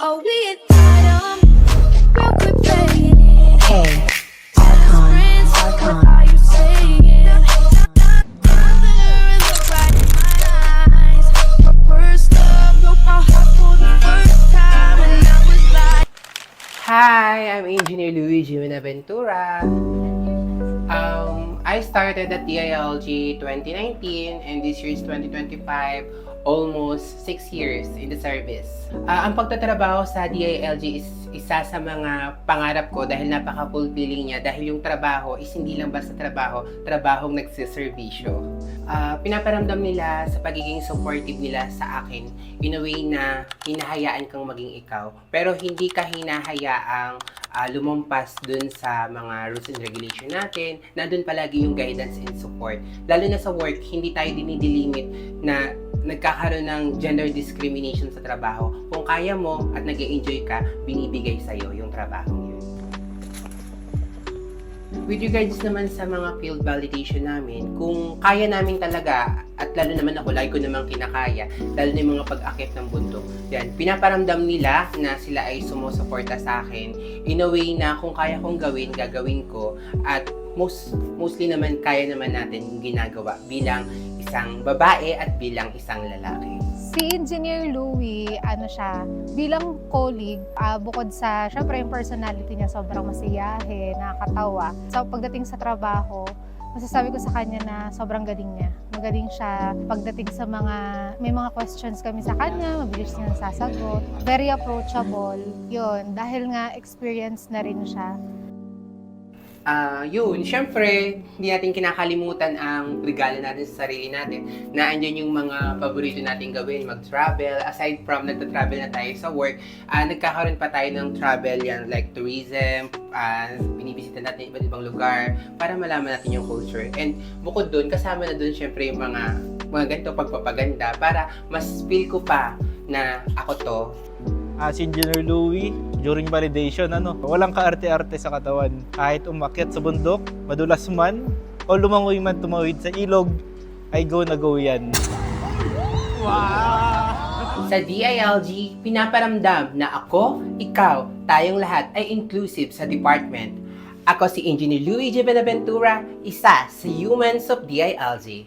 Oh, we at bottom, real quick playing it. Hey, Friends, what are you saying? Look right in my eyes. First love, broke my heart for the first time, and I was like. Hi, I'm Engineer Luigi Buenaventura. I started at DILG 2019 and this year is 2025, almost 6 years in the service. Ang pagtatrabaho sa DILG is isa sa mga pangarap ko dahil napaka-fulfilling niya dahil yung trabaho is hindi lang basta trabaho, trabahong nagsiservisyo. Pinaparamdam nila sa pagiging supportive nila sa akin in a way na hinahayaan kang maging ikaw pero hindi ka hinahayaang lumampas dun sa mga rules and regulation natin. Nandun palagi yung guidance and support. Lalo na sa work, hindi tayo dinidelimit na nagkakaroon ng gender discrimination sa trabaho. Kung kaya mo at nag-enjoy ka, binibigay sa'yo yung trabaho yun. With regards naman sa mga field validation namin, kung kaya namin talaga, at lalo naman ako, lagi ko namang kinakaya, lalo na yung mga pag-akit ng bundok, yan, pinaparamdam nila na sila ay sumusuporta sa akin in a way na kung kaya kong gawin, gagawin ko, at mostly naman kaya naman natin yung ginagawa bilang isang babae at bilang isang lalaki. Si Engineer Louie, bilang colleague, bukod sa, syempre yung personality niya sobrang masiyahe, nakakatawa. So pagdating sa trabaho, masasabi ko sa kanya na sobrang galing niya. Magaling siya pagdating sa may mga questions kami sa kanya, mabilis niya sasagot. Very approachable, yun, dahil nga experience na rin siya. Syempre, hindi natin kinakalimutan ang regalo natin sa sarili natin na andyan yung mga paborito natin gawin, mag-travel. Aside from nagta-travel na tayo sa work, nagkakaroon pa tayo ng travel yan like tourism, binibisita natin iba't ibang lugar para malaman natin yung culture. And bukod dun, kasama na dun syempre yung mga ganito pagpapaganda para mas feel ko pa na ako to. Si Engineer Louie, during validation, walang kaarte-arte sa katawan. Kahit umakyat sa bundok, madulas man, o lumangoy man tumawid sa ilog, ay go na go yan. Sa DILG, pinaparamdam na ako, ikaw, tayong lahat ay inclusive sa department. Ako si Engineer Luigi Buenaventura, isa sa humans of DILG.